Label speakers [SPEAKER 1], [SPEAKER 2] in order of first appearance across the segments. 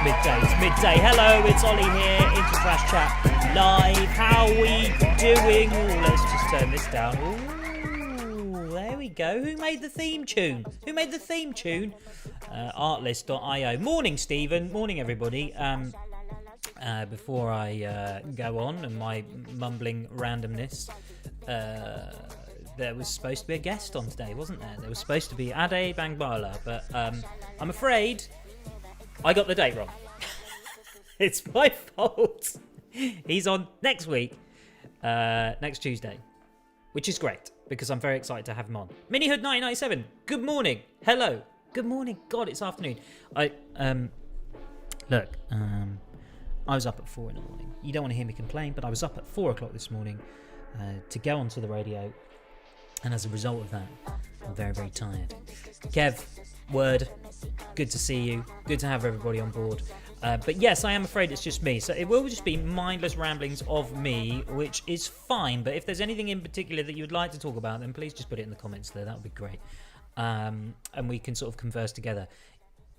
[SPEAKER 1] midday. It's midday. Hello, it's Ollie here. InterTrash CHAT live. How we doing? Ooh, let's just turn this down. Ooh, there we go. Who made the theme tune? Artlist.io. Morning, Stephen. Morning, everybody. Before I go on and my mumbling randomness, there was supposed to be a guest on today, wasn't there? There was supposed to be Ade Bangbala, but I'm afraid I got the date wrong. It's my fault. He's on next week, next Tuesday, which is great because I'm very excited to have him on. Minihood 1997, good morning. Hello. Good morning. God, it's afternoon. I was up at 4 in the morning. You don't want to hear me complain, but I was up at 4 o'clock this morning to go onto the radio. And as a result of that, I'm very, very tired. Kev, Word, good to see you. Good to have everybody on board. But yes, I am afraid it's just me. So it will just be mindless ramblings of me, which is fine. But if there's anything in particular that you would like to talk about, then please just put it in the comments there. That would be great. And we can sort of converse together.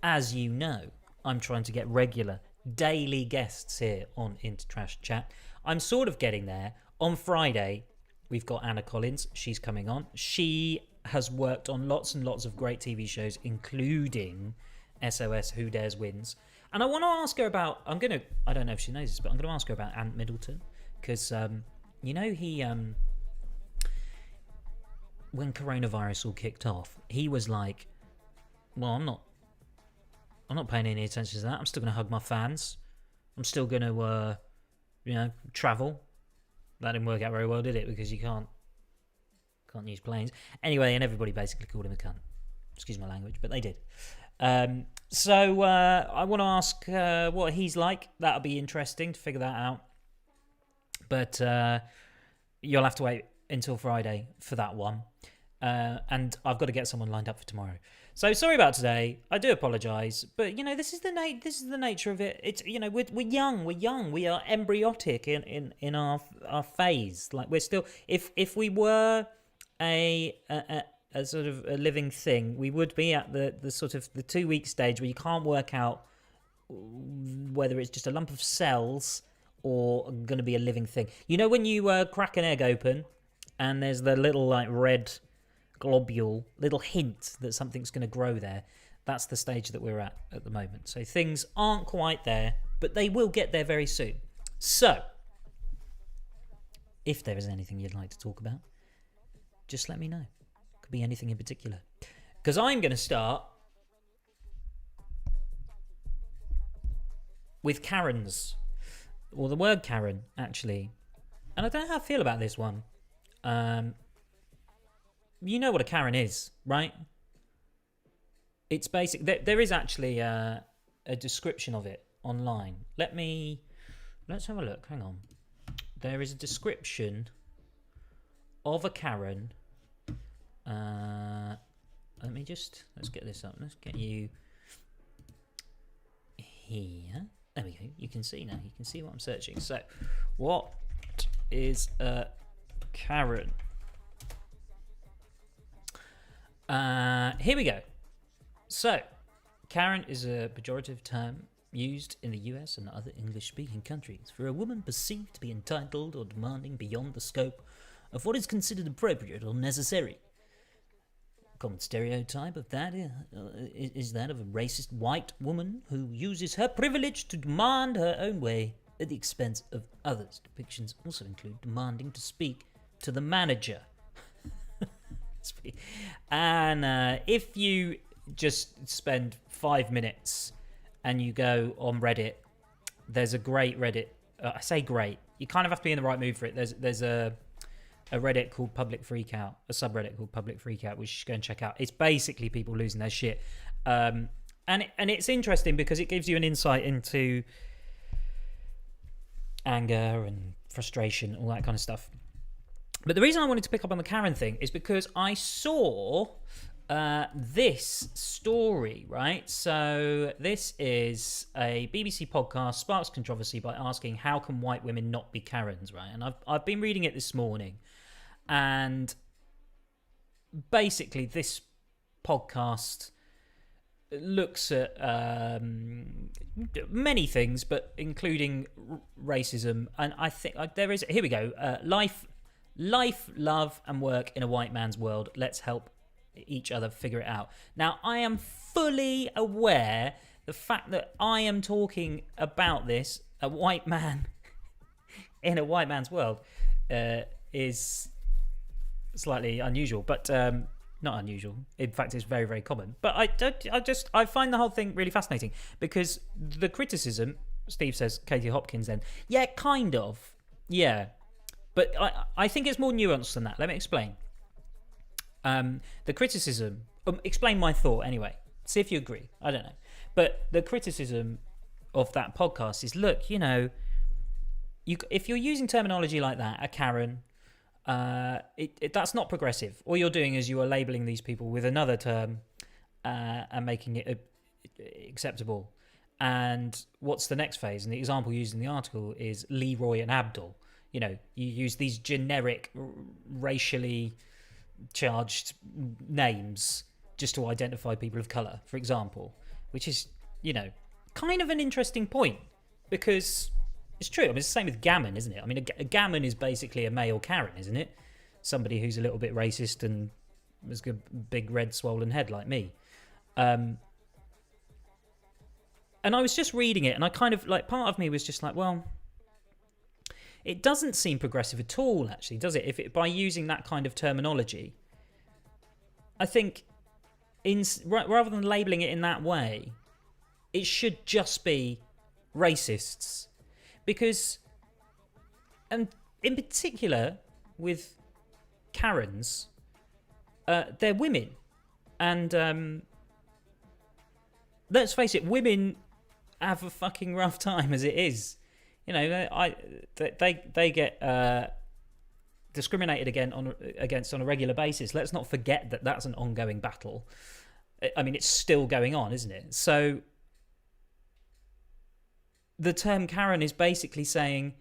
[SPEAKER 1] As you know, I'm trying to get regular, daily guests here on InterTrash Chat. I'm sort of getting there. On Friday, we've got Anna Collins. She's coming on. She has worked on lots and lots of great TV shows, including SOS Who Dares Wins. And I want to ask her about, I don't know if she knows this, but I'm going to ask her about Ant Middleton. Because, he, when coronavirus all kicked off, he was like, well, I'm not paying any attention to that. I'm still going to hug my fans. I'm still going to, travel. That didn't work out very well, did it? Because you can't use planes. Anyway, and everybody basically called him a cunt. Excuse my language, but they did. So I want to ask what he's like. That'll be interesting to figure that out. But you'll have to wait until Friday for that one. And I've got to get someone lined up for tomorrow. So sorry about today. I do apologise, but this is the nature of it. It's we're young, we are embryotic in our phase. Like we're still, if we were a sort of a living thing, we would be at the sort of the 2 week stage where you can't work out whether it's just a lump of cells or going to be a living thing. When you crack an egg open and there's the little like red globule, little hint that something's going to grow there. That's the stage that we're at the moment. So things aren't quite there, but they will get there very soon. So, if there is anything you'd like to talk about, just let me know. Could be anything in particular. Because I'm going to start with Karens. Or the word Karen, actually. And I don't know how I feel about this one. You know what a Karen is, right? It's basic. There is actually a description of it online. Let's have a look. Hang on. There is a description of a Karen. Let's get this up. Let's get you here. There we go. You can see now. You can see what I'm searching. So, what is a Karen? Here we go. So, Karen is a pejorative term used in the US and other English-speaking countries for a woman perceived to be entitled or demanding beyond the scope of what is considered appropriate or necessary. A common stereotype of that is that of a racist white woman who uses her privilege to demand her own way at the expense of others. Depictions also include demanding to speak to the manager. And if you just spend 5 minutes and you go on Reddit, there's a great Reddit. I say great. You kind of have to be in the right mood for it. There's a Reddit called Public Freakout, a subreddit called Public Freakout, which you should go and check out. It's basically people losing their shit. And it's interesting because it gives you an insight into anger and frustration, all that kind of stuff. But the reason I wanted to pick up on the Karen thing is because I saw this story, right? So this is a BBC podcast, sparks controversy by asking, how can white women not be Karens, right? And I've been reading it this morning. And basically this podcast looks at many things, but including racism. And I think there is. Here we go. Life, love, and work in a white man's world. Let's help each other figure it out. Now, I am fully aware the fact that I am talking about this, a white man in a white man's world, is slightly unusual, but not unusual. In fact, it's very, very common. But I find the whole thing really fascinating because the criticism, Steve says, Katie Hopkins then, yeah, kind of, yeah. But I think it's more nuanced than that. Let me explain. The criticism, explain my thought anyway. See if you agree. I don't know. But the criticism of that podcast is, look, you know, if you're using terminology like that, a Karen, that's not progressive. All you're doing is you are labeling these people with another term and making it acceptable. And what's the next phase? And the example used in the article is Leroy and Abdul. You know, you use these generic racially charged names just to identify people of colour, for example, which is, you know, kind of an interesting point because it's true. I mean, it's the same with gammon, isn't it? I mean, a gammon is basically a male Karen, isn't it? Somebody who's a little bit racist and has got a big red swollen head like me. And I was just reading it and I kind of, like, part of me was just like, well, it doesn't seem progressive at all, actually, does it? By using that kind of terminology, I think rather than labelling it in that way, it should just be racists. Because, and in particular with Karens, they're women. And let's face it, women have a fucking rough time as it is. You know, they get discriminated against on a regular basis. Let's not forget that that's an ongoing battle. I mean, it's still going on, isn't it? So the term Karen is basically saying,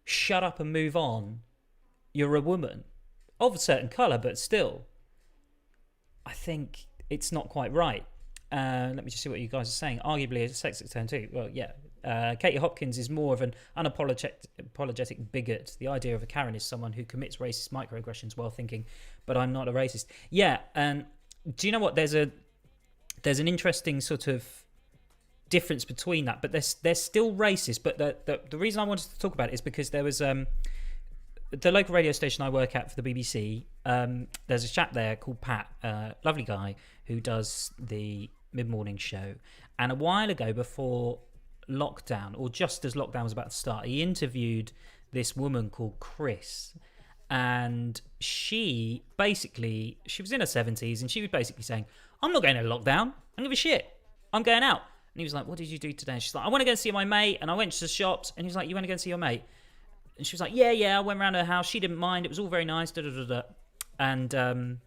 [SPEAKER 1] shut up and move on. You're a woman of a certain colour, but still, I think it's not quite right. Let me just see what you guys are saying. Arguably a sexist term too. Well, yeah. Katie Hopkins is more of an unapologetic bigot. The idea of a Karen is someone who commits racist microaggressions while thinking, but I'm not a racist. Yeah, and do you know what? There's an interesting sort of difference between that, but they're still racist. But the reason I wanted to talk about it is because there was the local radio station I work at for the BBC. There's a chap there called Pat, lovely guy, who does the mid-morning show. And a while ago, before lockdown, or just as lockdown was about to start, he interviewed this woman called Chris. And she was in her 70s, and she was basically saying, I'm not going to lockdown. I don't give a shit. I'm going out. And he was like, what did you do today? And she's like, I want to go and see my mate. And I went to the shops. And he was like, you want to go and see your mate? And she was like, yeah. I went around her house. She didn't mind. It was all very nice. And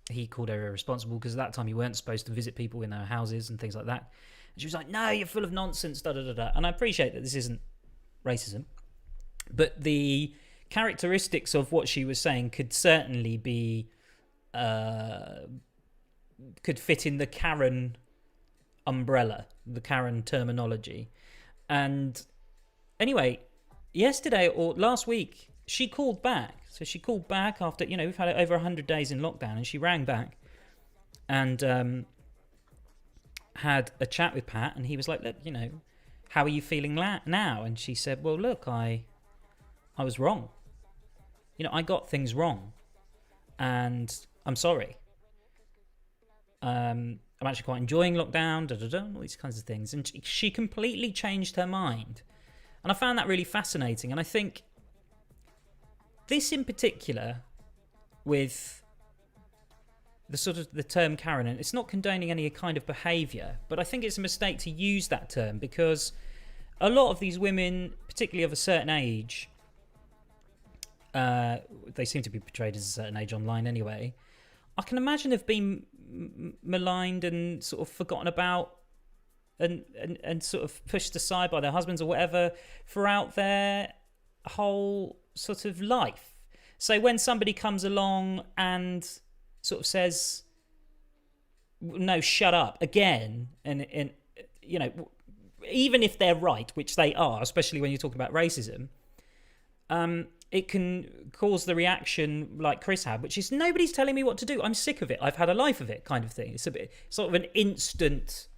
[SPEAKER 1] he called her irresponsible because at that time you weren't supposed to visit people in their houses and things like that. And she was like, no, you're full of nonsense. And I appreciate that this isn't racism. But the characteristics of what she was saying could certainly be... could fit in the Karen umbrella, the Karen terminology. And anyway, yesterday or last week, she called back. So she called back after, you know, we've had over 100 days in lockdown, and she rang back and had a chat with Pat, and he was like, look, you know, how are you feeling now? And she said, well, look, I was wrong. You know, I got things wrong, and I'm sorry. I'm actually quite enjoying lockdown, all these kinds of things. And she completely changed her mind. And I found that really fascinating. And I think this in particular, with the sort of the term Karen, and it's not condoning any kind of behaviour, but I think it's a mistake to use that term because a lot of these women, particularly of a certain age, they seem to be portrayed as a certain age online anyway, I can imagine they've been maligned and sort of forgotten about and sort of pushed aside by their husbands or whatever throughout their whole sort of life. So when somebody comes along and sort of says, no, shut up again. And you know, even if they're right, which they are, especially when you're talking about racism, it can cause the reaction like Chris had, which is nobody's telling me what to do. I'm sick of it. I've had a life of it, kind of thing. It's a bit sort of an instant.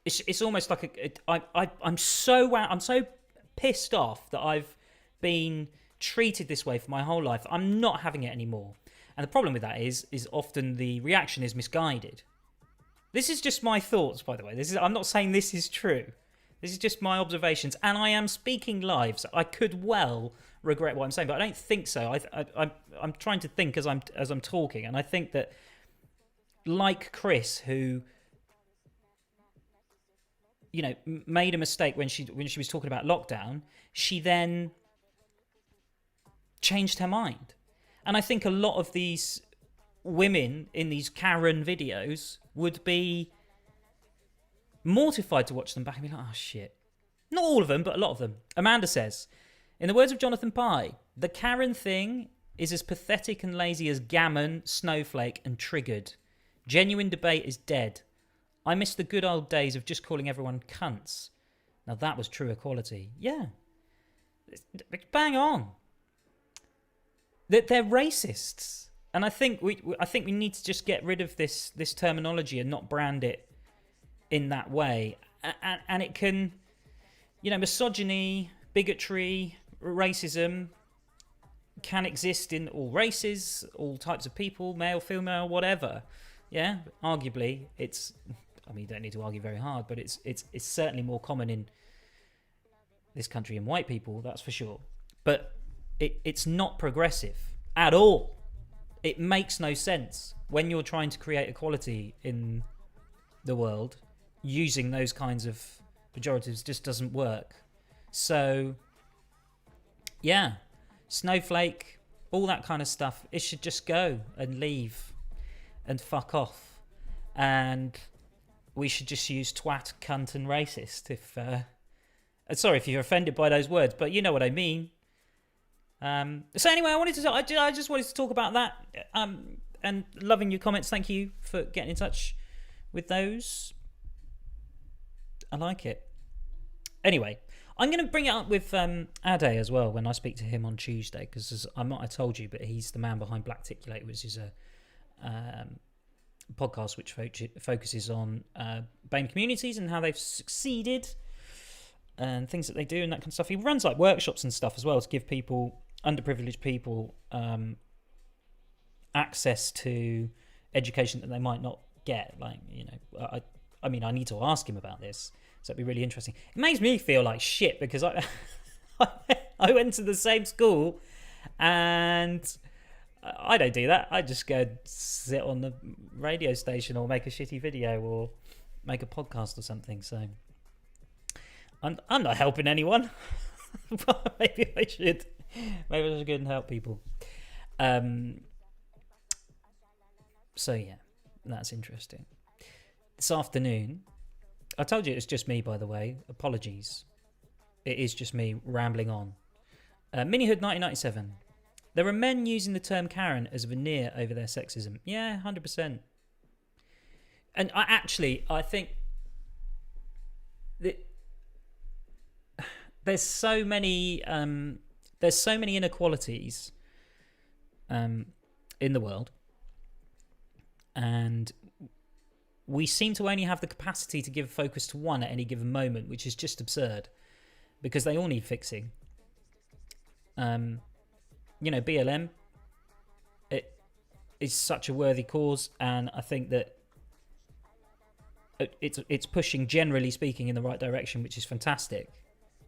[SPEAKER 1] It's almost like I'm so pissed off that I've been treated this way for my whole life. I'm not having it anymore. And the problem with that is often the reaction is misguided. This is just my thoughts, by the way. I'm not saying this is true. This is just my observations, and I am speaking live, so I could well regret what I'm saying, but I don't think so. I'm trying to think as I'm talking, and I think that, like Chris, who, you know, made a mistake when she was talking about lockdown, she then changed her mind, and I think a lot of these women in these Karen videos would be mortified to watch them back and be like, oh shit. Not all of them, but a lot of them. Amanda says, in the words of Jonathan Pye, the Karen thing is as pathetic and lazy as Gammon, Snowflake, and Triggered. Genuine debate is dead. I miss the good old days of just calling everyone cunts. Now that was true equality. Yeah. Bang on. They're racists. And I think we need to just get rid of this terminology and not brand it in that way. And it can, you know, misogyny, bigotry, racism can exist in all races, all types of people, male, female, whatever. Yeah, arguably, you don't need to argue very hard, but it's certainly more common in this country in white people, that's for sure. But it's not progressive at all. It makes no sense when you're trying to create equality in the world. Using those kinds of pejoratives just doesn't work. So, yeah, Snowflake, all that kind of stuff, it should just go and leave and fuck off. And we should just use twat, cunt, and racist. Sorry if you're offended by those words, but you know what I mean. So anyway, I just wanted to talk about that. And loving your comments. Thank you for getting in touch with those. I like it. Anyway, I'm going to bring it up with Ade as well when I speak to him on Tuesday, because I might have told you, but he's the man behind Blackticulate, which is a podcast which focuses on BAME communities and how they've succeeded and things that they do and that kind of stuff. He runs like workshops and stuff as well to give people, underprivileged people, access to education that they might not get. Like, you know, I mean, I need to ask him about this, so it'd be really interesting. It makes me feel like shit because I went to the same school, and I don't do that. I just go sit on the radio station or make a shitty video or make a podcast or something. So I'm not helping anyone. But maybe I should. Maybe I should go and help people. So yeah, that's interesting. This afternoon, I told you it's just me, by the way. Apologies. It is just me rambling on. Minihood 1997. There are men using the term Karen as a veneer over their sexism. Yeah, 100%. And I think that there's so many inequalities in the world, and we seem to only have the capacity to give focus to one at any given moment, which is just absurd because they all need fixing. You know, BLM, it is such a worthy cause, and I think that it's pushing, generally speaking, in the right direction, which is fantastic.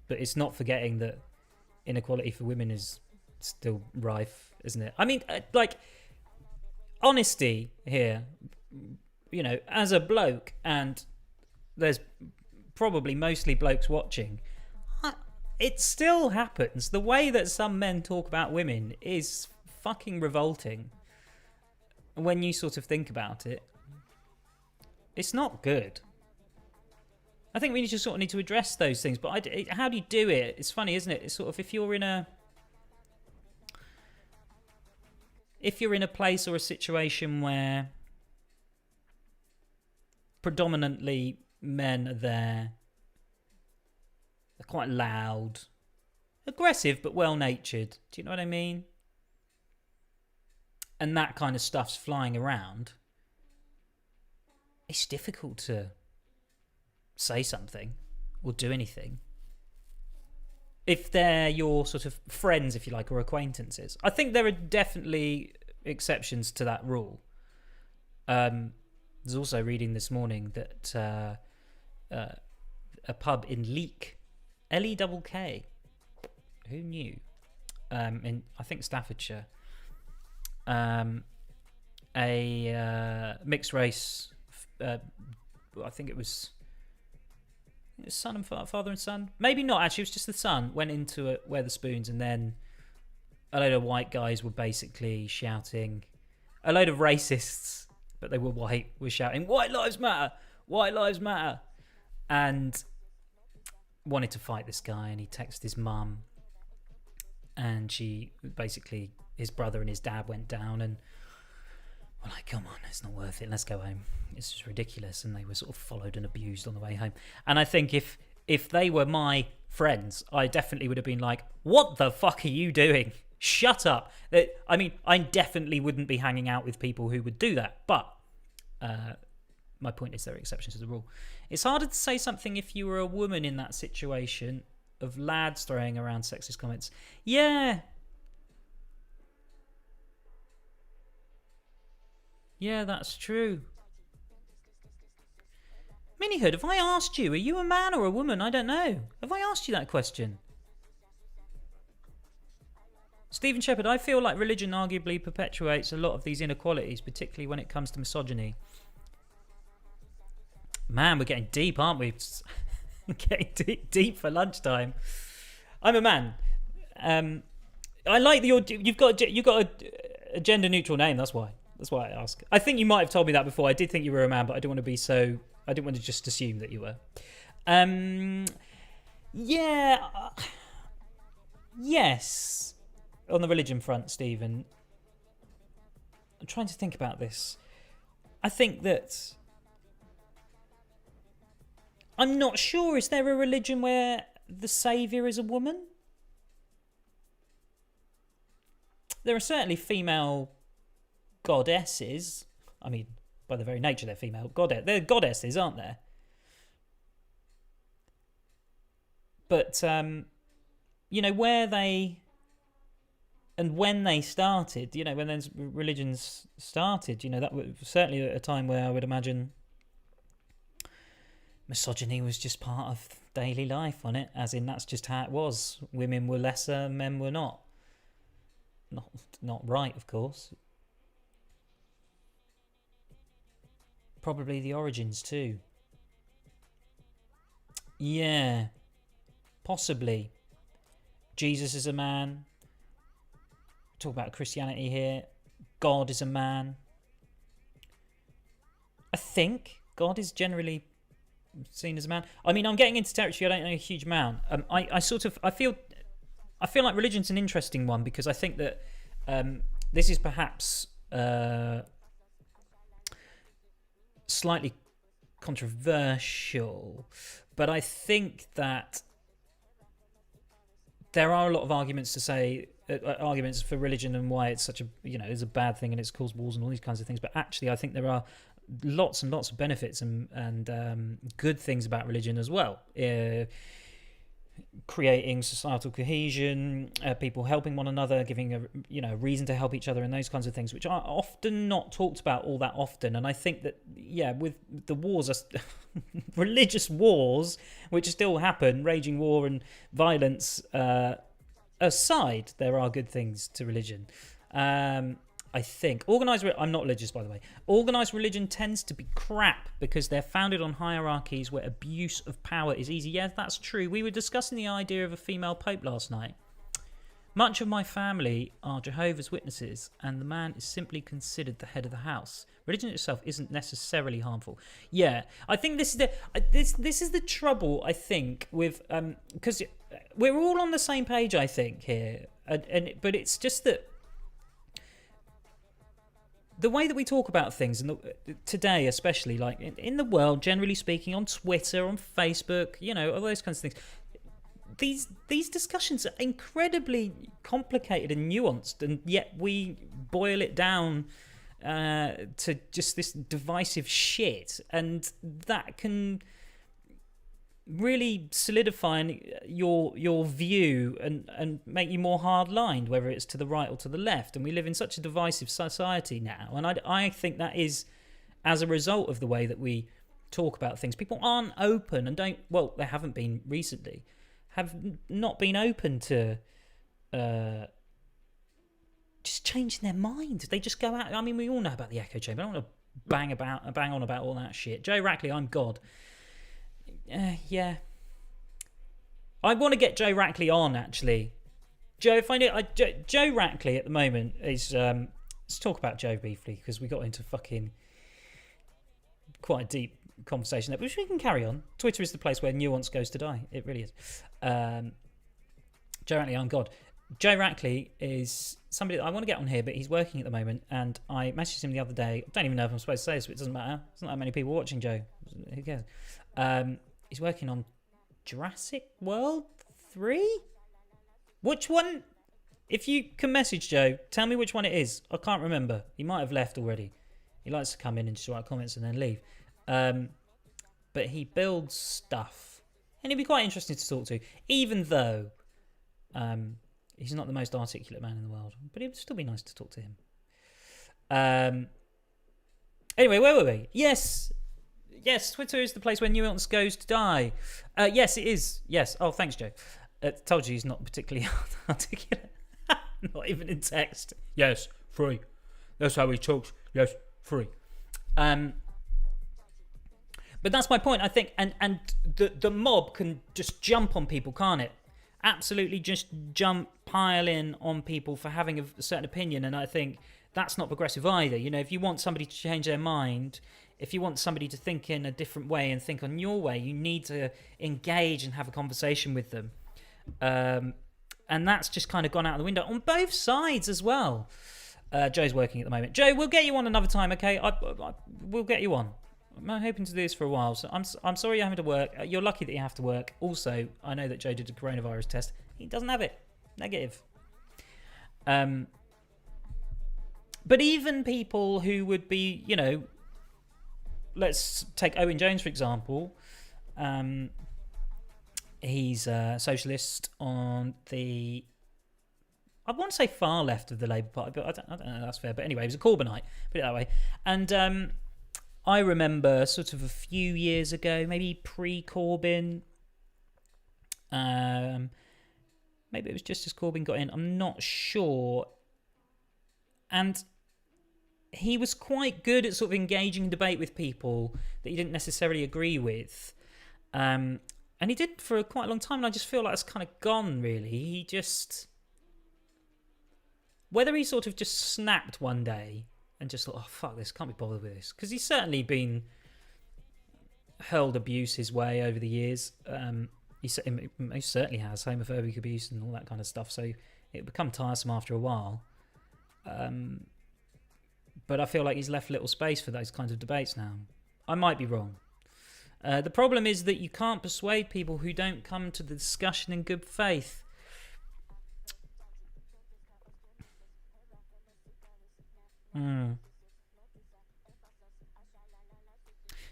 [SPEAKER 1] But it's not forgetting that inequality for women is still rife, isn't it? I mean, like, honesty here, you know, as a bloke, and there's probably mostly blokes watching, it still happens. The way that some men talk about women is fucking revolting when you sort of think about it. It's not good. I think we just sort of need to address those things. But how do you do it? It's funny, isn't it? It's sort of, if you're in a... if you're in a place or a situation where predominantly men are there, they're quite loud, aggressive, but well-natured. Do you know what I mean? And that kind of stuff's flying around. It's difficult to say something or do anything if they're your sort of friends, if you like, or acquaintances. I think there are definitely exceptions to that rule. There's also reading this morning that a pub in Leek, Leck, who knew? In I think Staffordshire, a mixed race. I think it was son and father and son. Maybe not actually. It was just the son went into it, Weatherspoons, and then a load of white guys were basically shouting. A load of racists, but they were white, were shouting, "White lives matter! White lives matter!" And wanted to fight this guy, and he texted his mum, and she basically, his brother and his dad went down and were like, "Come on, it's not worth it, let's go home, it's just ridiculous." And they were sort of followed and abused on the way home. And I think if they were my friends, I definitely would have been like, "What the fuck are you doing? Shut up." I mean, I definitely wouldn't be hanging out with people who would do that, but my point is there are exceptions to the rule. It's harder to say something if you were a woman in that situation of lads throwing around sexist comments. Yeah, that's true. Minihood, have I asked you, are you a man or a woman? I don't know. Have I asked you that question? Stephen Shepherd, I feel like religion arguably perpetuates a lot of these inequalities, particularly when it comes to misogyny. Man, we're getting deep, aren't we? Getting deep for lunchtime. I'm a man. I like you've got a gender neutral name. That's why I ask. I think you might have told me that before. I did think you were a man, but I didn't want to be so. I didn't want to just assume that you were. Yeah. Yes. On the religion front, Stephen. I'm trying to think about this. I think that I'm not sure. Is there a religion where the saviour is a woman? There are certainly female goddesses. I mean, by the very nature, they're female. They're goddesses, aren't there? But, where they... And when they started, when those religions started, that was certainly a time where I would imagine misogyny was just part of daily life on it, as in that's just how it was. Women were lesser, men were not. Not right, of course. Probably the origins too. Yeah, possibly. Jesus is a man. Talk about Christianity here. God is a man. I think God is generally seen as a man. I mean, I'm getting into territory I don't know a huge amount. I feel like religion's an interesting one because I think that this is perhaps slightly controversial, but I think that there are a lot of arguments to say arguments for religion and why it's such a is a bad thing and it's caused wars and all these kinds of things. But actually, I think there are lots and lots of benefits and good things about religion as well. Creating societal cohesion, people helping one another, giving a reason to help each other, and those kinds of things, which are often not talked about all that often. And I think that with the wars, religious wars, which still happen, raging war and violence aside, there are good things to religion. I think I'm not religious, by the way. Organised religion tends to be crap because they're founded on hierarchies where abuse of power is easy. Yes, that's true. We were discussing the idea of a female pope last night. Much of my family are Jehovah's Witnesses, and the man is simply considered the head of the house. Religion itself isn't necessarily harmful. Yeah, I think this is the trouble. I think with because we're all on the same page. I think here, but it's just that the way that we talk about things, and today especially, like in the world, generally speaking, on Twitter, on Facebook, all those kinds of things, these discussions are incredibly complicated and nuanced, and yet we boil it down to just this divisive shit, and that can really solidify your view and make you more hard-lined, whether it's to the right or to the left. And we live in such a divisive society now, and I think that is as a result of the way that we talk about things. People aren't open and they haven't been recently, have not been open to just changing their mind. They just go out. I mean, we all know about the echo chamber. I don't want to bang on about all that shit. Joe Rackley, I'm God. Yeah. I want to get Joe Rackley on, actually. Joe, if I knew... Joe Rackley at the moment is... let's talk about Joe briefly, because we got into fucking quite a deep conversation there, which we can carry on. Twitter is the place where nuance goes to die. It really is. Joe Rackley, I'm God. Joe Rackley is somebody that I want to get on here, but he's working at the moment, and I messaged him the other day. I don't even know if I'm supposed to say this, but it doesn't matter. There's not that many people watching Joe. Who cares? He's working on Jurassic World 3? Which one? If you can message Joe, tell me which one it is. I can't remember. He might have left already. He likes to come in and just write comments and then leave. But he builds stuff, and he'd be quite interesting to talk to, even though he's not the most articulate man in the world. But it would still be nice to talk to him. Anyway, where were we? Yes, Twitter is the place where nuance goes to die. Yes, it is. Yes. Oh, thanks, Joe. Told you he's not particularly articulate. Not even in text. Yes, free. That's how he talks. Yes, free. But that's my point, I think. And the mob can just jump on people, can't it? Absolutely just pile in on people for having a certain opinion. And I think that's not progressive either. If you want somebody to change their mind... If you want somebody to think in a different way and think on your way, you need to engage and have a conversation with them. And that's just kind of gone out of the window on both sides as well. Joe's working at the moment. Joe, we'll get you on another time, okay? We'll get you on. I'm hoping to do this for a while, so I'm sorry you're having to work. You're lucky that you have to work. Also, I know that Joe did a coronavirus test. He doesn't have it. Negative. But even people who would be, let's take Owen Jones, for example. He's a socialist on the... I want to say far left of the Labour Party, but I don't know if that's fair. But anyway, he was a Corbynite, put it that way. And I remember sort of a few years ago, maybe pre-Corbyn, maybe it was just as Corbyn got in, I'm not sure. And he was quite good at sort of engaging in debate with people that he didn't necessarily agree with. And he did for quite a long time, and I just feel like it's kind of gone, really. He just... Whether he sort of just snapped one day and just thought, oh, fuck this, can't be bothered with this. Because he's certainly been hurled abuse his way over the years. He certainly has homophobic abuse and all that kind of stuff, so it become tiresome after a while. But I feel like he's left little space for those kinds of debates now. I might be wrong. The problem is that you can't persuade people who don't come to the discussion in good faith.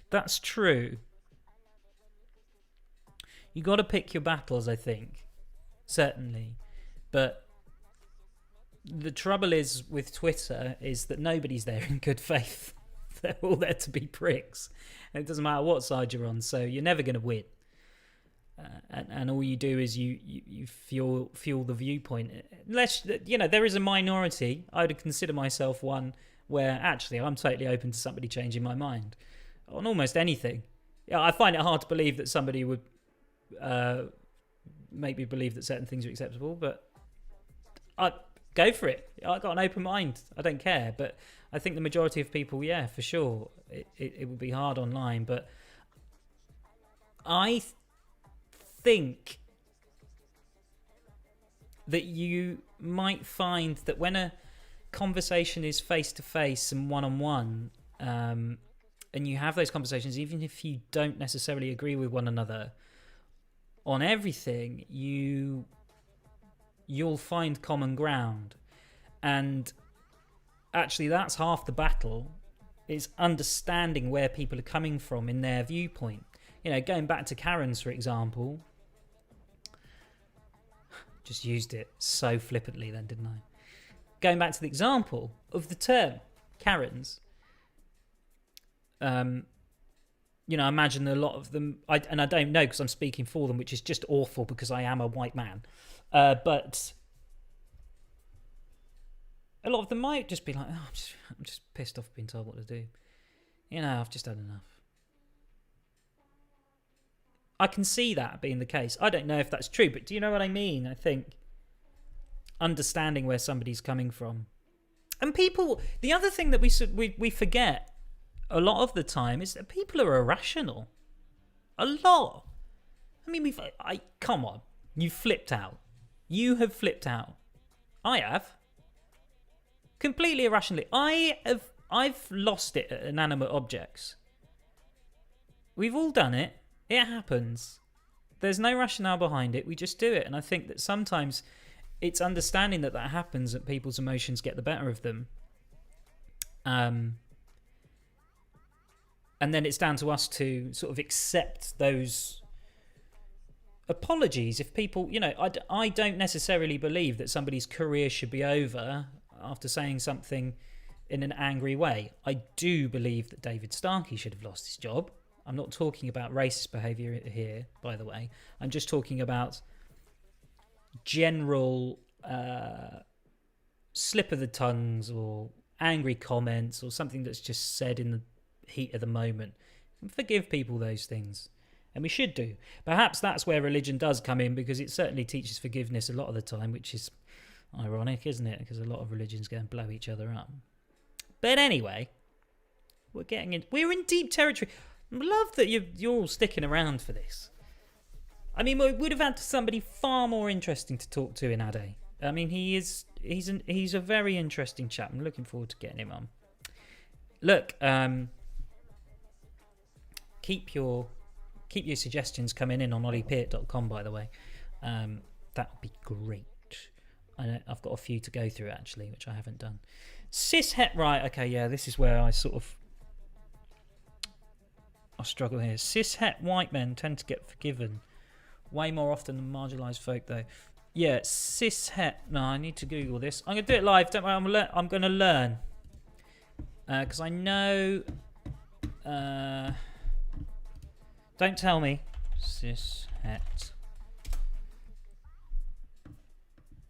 [SPEAKER 1] That's true. You got to pick your battles, I think. Certainly. But the trouble is with Twitter is that nobody's there in good faith. They're all there to be pricks. And it doesn't matter what side you're on, so you're never going to win. And all you do is you fuel the viewpoint. Unless, there is a minority. I would consider myself one where actually I'm totally open to somebody changing my mind on almost anything. Yeah, I find it hard to believe that somebody would make me believe that certain things are acceptable, but I go for it. I've got an open mind. I don't care. But I think the majority of people, yeah, for sure, it would be hard online. But I think that you might find that when conversation is face to face and one on one, and you have those conversations, even if you don't necessarily agree with one another on everything, you'll find common ground. And actually, that's half the battle, is understanding where people are coming from in their viewpoint. You know, going back to Karen's, for example. Just used it so flippantly then, didn't I? Going back to the example of the term Karen's, you know, I imagine a lot of them, and I don't know because I'm speaking for them, which is just awful because I am a white man, but a lot of them might just be like, oh, I'm just pissed off being told what to do. You know, I've just had enough. I can see that being the case. I don't know if that's true, but do you know what I mean? I think understanding where somebody's coming from. And people, the other thing that we forget a lot of the time is that people are irrational. A lot. I mean, come on. You flipped out. You have flipped out. I have. Completely irrationally. I've lost it at inanimate objects. We've all done it. It happens. There's no rationale behind it. We just do it. And I think that sometimes it's understanding that happens, that people's emotions get the better of them. And then it's down to us to sort of accept those apologies. If people, you know, I don't necessarily believe that somebody's career should be over after saying something in an angry way. I do believe that David Starkey should have lost his job. I'm not talking about racist behaviour here, by the way. I'm just talking about general slip of the tongues or angry comments or something that's just said in the heat of the moment. Forgive people those things. And we should do. Perhaps that's where religion does come in, because it certainly teaches forgiveness a lot of the time, which is ironic, isn't it? Because a lot of religions go and blow each other up. But anyway, we're in deep territory. I love that you're all sticking around for this. I mean, we would have had somebody far more interesting to talk to in Ade. I mean, he's a very interesting chap. I'm looking forward to getting him on. Look, keep your suggestions coming in on olliepeart.com, by the way. That would be great. I've got a few to go through, actually, which I haven't done. Cishet, right, okay, yeah, this is where I struggle here. Cishet white men tend to get forgiven way more often than marginalised folk, though. Yeah, cishet. No, I need to Google this. I'm going to do it live. Don't worry, I'm going to learn. Because I know... don't tell me. Cishet.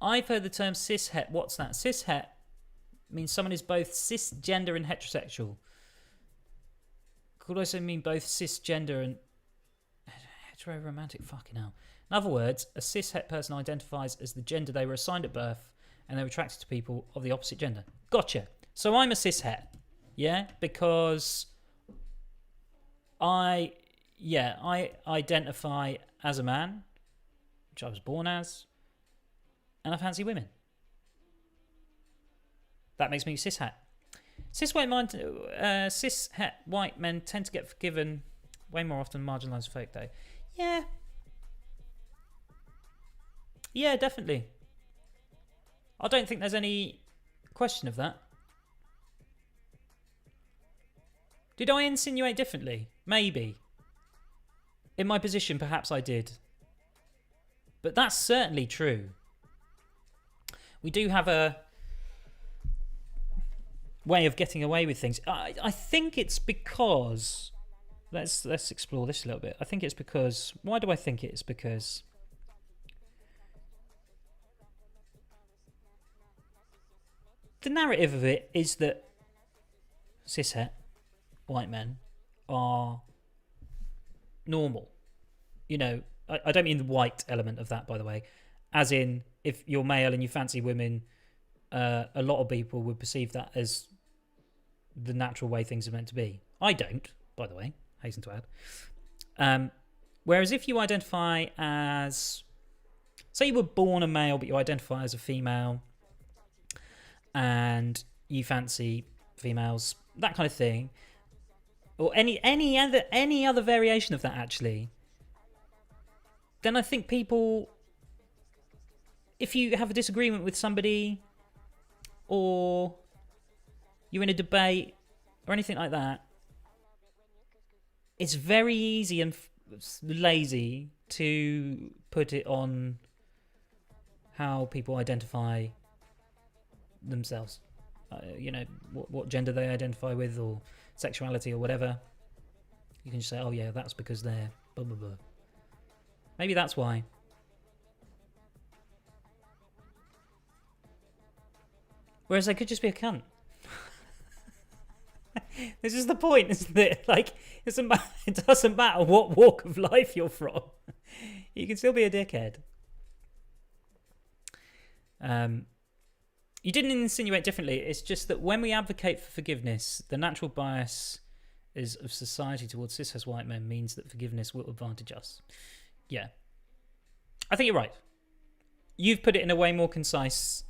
[SPEAKER 1] I've heard the term cishet. What's that? Cishet means someone is both cisgender and heterosexual. Could also mean both cisgender and hetero-romantic. Fucking hell. In other words, a cishet person identifies as the gender they were assigned at birth, and they're attracted to people of the opposite gender. Gotcha. So I'm a cishet, yeah, because I identify as a man, which I was born as, and I fancy women. That makes me cishet. Cis white men tend to get forgiven way more often than marginalised folk, though. Yeah, definitely. I don't think there's any question of that. Did I insinuate differently? Maybe. In my position, perhaps I did. But that's certainly true. We do have a way of getting away with things. I think it's because... Let's explore this a little bit. I think it's because... Why do I think it's because... The narrative of it is that cishet white men are normal. You know, I don't mean the white element of that, by the way. As in, if you're male and you fancy women, a lot of people would perceive that as the natural way things are meant to be. I don't, by the way, hasten to add. Whereas if you identify as... Say you were born a male, but you identify as a female... and you fancy females, that kind of thing, or any other variation of that actually, then I think people, if you have a disagreement with somebody or you're in a debate or anything like that, it's very easy and lazy to put it on how people identify themselves. What gender they identify with, or sexuality, or whatever. You can just say, oh yeah, that's because they're blah blah blah. Maybe that's why. Whereas they could just be a cunt. This is the point, isn't it? Like, it doesn't matter what walk of life you're from. You can still be a dickhead. You didn't insinuate differently. It's just that when we advocate for forgiveness, the natural bias of society towards cis white men means that forgiveness will advantage us. Yeah. I think you're right. You've put it in a way more concise,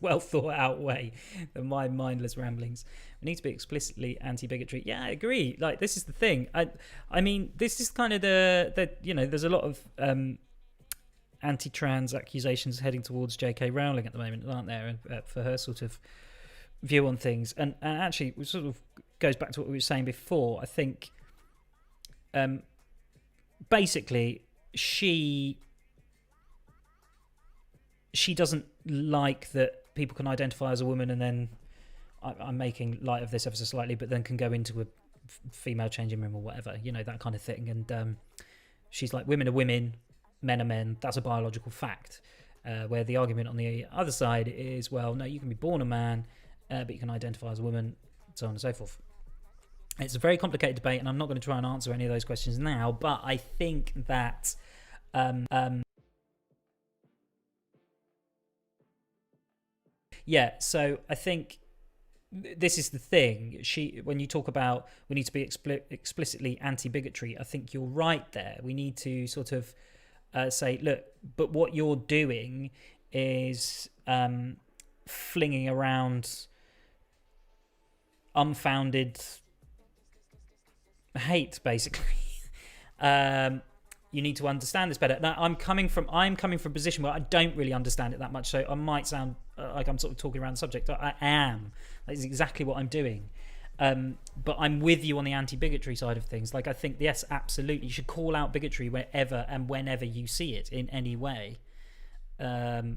[SPEAKER 1] well thought out way than my mindless ramblings. We need to be explicitly anti-bigotry. Yeah, I agree. Like, this is the thing. I mean, this is kind of the there's a lot of anti-trans accusations heading towards J.K. Rowling at the moment, aren't there, for her sort of view on things. And actually, it sort of goes back to what we were saying before. I think, basically, she doesn't like that people can identify as a woman, and then I'm making light of this ever so slightly, but then can go into a female changing room or whatever, that kind of thing. And she's like, women are women, men are men. That's a biological fact. Where the argument on the other side is, well, no, you can be born a man, but you can identify as a woman, so on and so forth. It's a very complicated debate, and I'm not going to try and answer any of those questions now, but I think that yeah, so I think this is the thing. When you talk about we need to be explicitly anti-bigotry, I think you're right there. We need to sort of say, look, but what you're doing is flinging around unfounded hate, basically. You need to understand this better. Now, I'm coming from a position where I don't really understand it that much, so I might sound like I'm sort of talking around the subject. I am. That's exactly what I'm doing. But I'm with you on the anti-bigotry side of things. Like, I think, yes, absolutely, you should call out bigotry wherever and whenever you see it in any way. And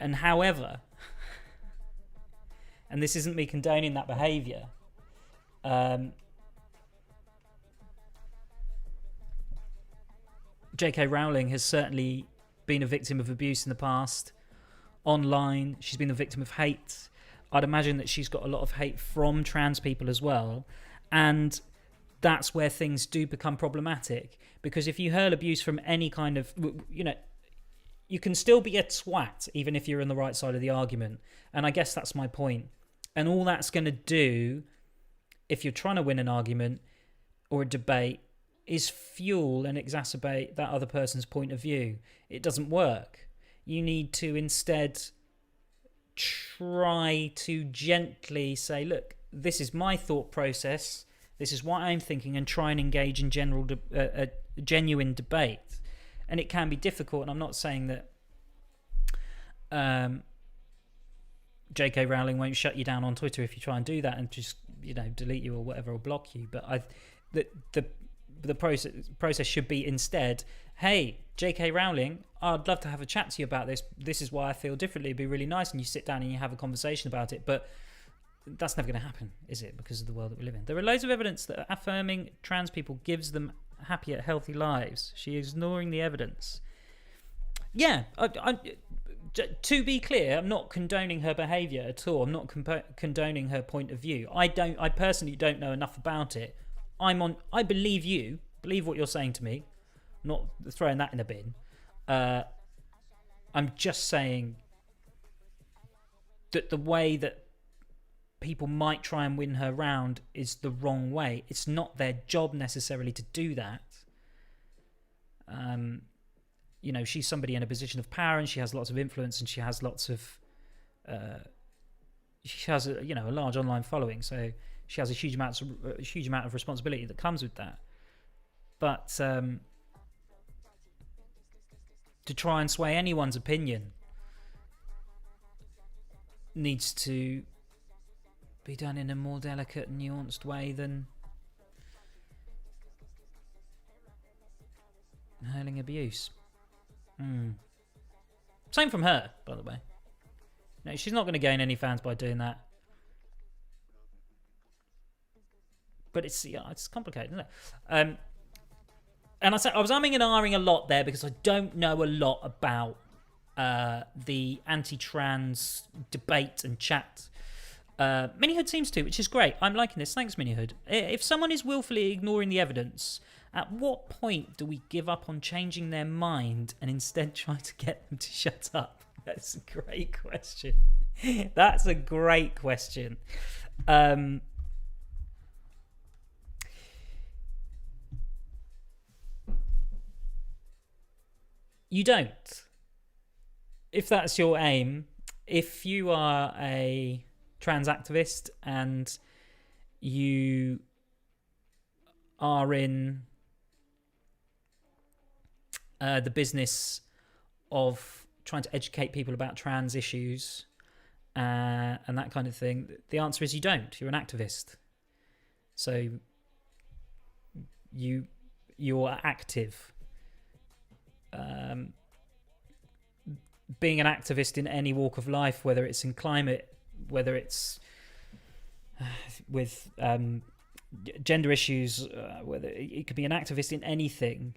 [SPEAKER 1] however, and this isn't me condoning that behaviour, J.K. Rowling has certainly been a victim of abuse in the past. Online, she's been a victim of hate. I'd imagine that she's got a lot of hate from trans people as well. And that's where things do become problematic. Because if you hurl abuse from any kind of, you can still be a twat even if you're on the right side of the argument. And I guess that's my point. And all that's going to do, if you're trying to win an argument or a debate, is fuel and exacerbate that other person's point of view. It doesn't work. You need to instead try to gently say, look, this is my thought process, this is what I'm thinking, and try and engage in a genuine debate. And it can be difficult, and I'm not saying that J.K. Rowling won't shut you down on Twitter if you try and do that and just delete you or whatever, or block you, but the process should be instead, hey, J.K. Rowling, I'd love to have a chat to you about this. This is why I feel differently. It'd be really nice. And you sit down and you have a conversation about it. But that's never going to happen, is it? Because of the world that we live in. There are loads of evidence that affirming trans people gives them happier, healthy lives. She is ignoring the evidence. Yeah, to be clear, I'm not condoning her behaviour at all. I'm not condoning her point of view. I personally don't know enough about it. I believe you. Believe what you're saying to me. I'm not throwing that in a bin. I'm just saying that the way that people might try and win her round is the wrong way. It's not their job necessarily to do that. She's somebody in a position of power, and she has lots of influence, and she has lots of, she has a large online following, so she has a huge amount of responsibility that comes with that. But to try and sway anyone's opinion needs to be done in a more delicate and nuanced way than hurling abuse. Same from her, by the way. No, she's not going to gain any fans by doing that. But it's complicated, isn't it? And I was umming and ahhing a lot there because I don't know a lot about the anti-trans debate and chat. Minihood seems to, which is great. I'm liking this. Thanks, Minihood. If someone is willfully ignoring the evidence, at what point do we give up on changing their mind and instead try to get them to shut up? That's a great question. That's a great question. You don't. If that's your aim, if you are a trans activist and you are in the business of trying to educate people about trans issues and that kind of thing, the answer is you don't. You're an activist. So you're active. Being an activist in any walk of life, whether it's in climate, whether it's with gender issues, whether it could be an activist in anything.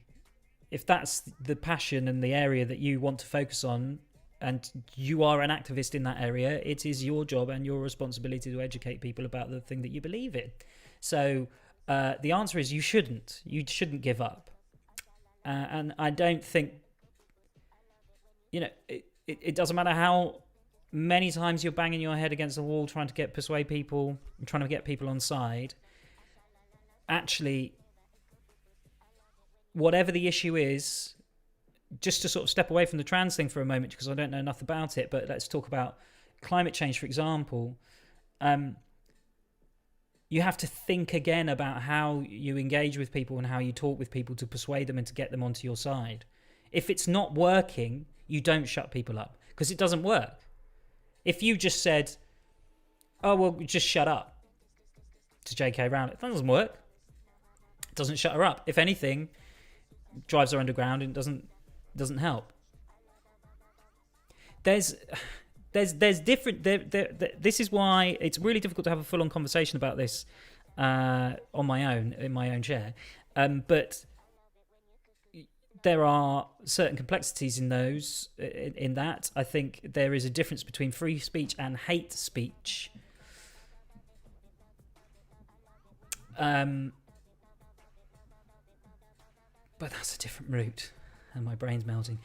[SPEAKER 1] If that's the passion and the area that you want to focus on, and you are an activist in that area, it is your job and your responsibility to educate people about the thing that you believe in. So the answer is you shouldn't give up. And I don't think, it doesn't matter how many times you're banging your head against the wall trying to persuade people and trying to get people on side. Actually, whatever the issue is, just to sort of step away from the trans thing for a moment, because I don't know enough about it, but let's talk about climate change, for example. You have to think again about how you engage with people and how you talk with people to persuade them and to get them onto your side. If it's not working, you don't shut people up, because it doesn't work. If you just said, oh, well, just shut up to J.K. Rowling, that doesn't work. It doesn't shut her up. If anything, drives her underground and doesn't help. There's different. This is why it's really difficult to have a full-on conversation about this on my own, in my own chair. But there are certain complexities in those. In that, I think there is a difference between free speech and hate speech. But that's a different route. And my brain's melting.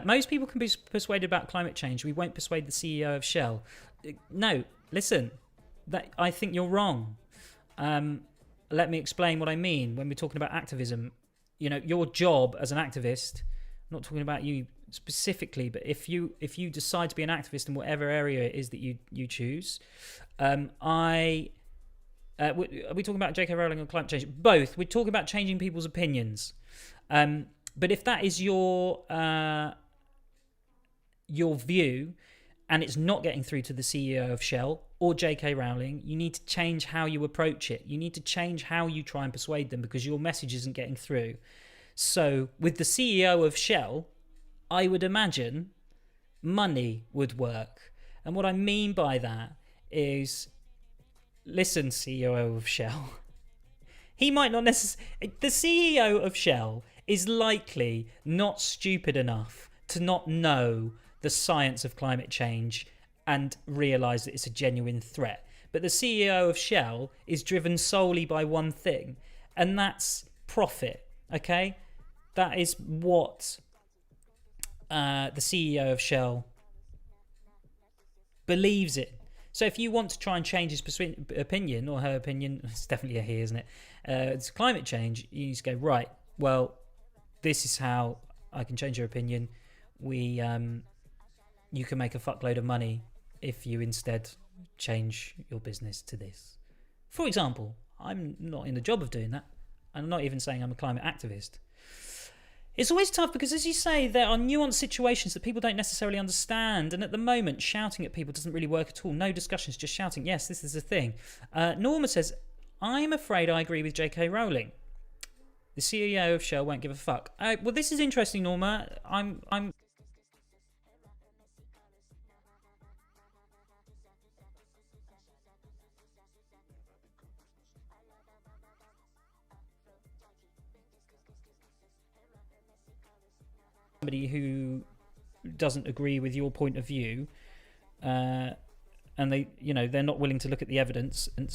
[SPEAKER 1] Most people can be persuaded about climate change. We won't persuade the CEO of Shell. No, listen. I think you're wrong. Let me explain what I mean when we're talking about activism. Your job as an activist, I'm not talking about you specifically, but if you decide to be an activist in whatever area it is that you choose, are we talking about J.K. Rowling or climate change? Both. We're talking about changing people's opinions. But if that is your view and it's not getting through to the CEO of Shell or J.K. Rowling, you need to change how you approach it. You need to change how you try and persuade them, because your message isn't getting through. So with the CEO of Shell, I would imagine money would work. And what I mean by that is, listen, CEO of Shell, he might not necessarily... The CEO of Shell is likely not stupid enough to not know the science of climate change and realise that it's a genuine threat. But the CEO of Shell is driven solely by one thing, and that's profit, okay? That is what the CEO of Shell believes in. So if you want to try and change his opinion, or her opinion, it's definitely a he, isn't it? It's climate change, you need to go, right, well, this is how I can change your opinion. You can make a fuckload of money if you instead change your business to this. For example, I'm not in the job of doing that. I'm not even saying I'm a climate activist. It's always tough because, as you say, there are nuanced situations that people don't necessarily understand. And at the moment, shouting at people doesn't really work at all. No discussions, just shouting. Yes, this is a thing. Norma says, I'm afraid I agree with J.K. Rowling. The CEO of Shell won't give a fuck. Well, this is interesting, Norma. I'm somebody who doesn't agree with your point of view, and they're not willing to look at the evidence and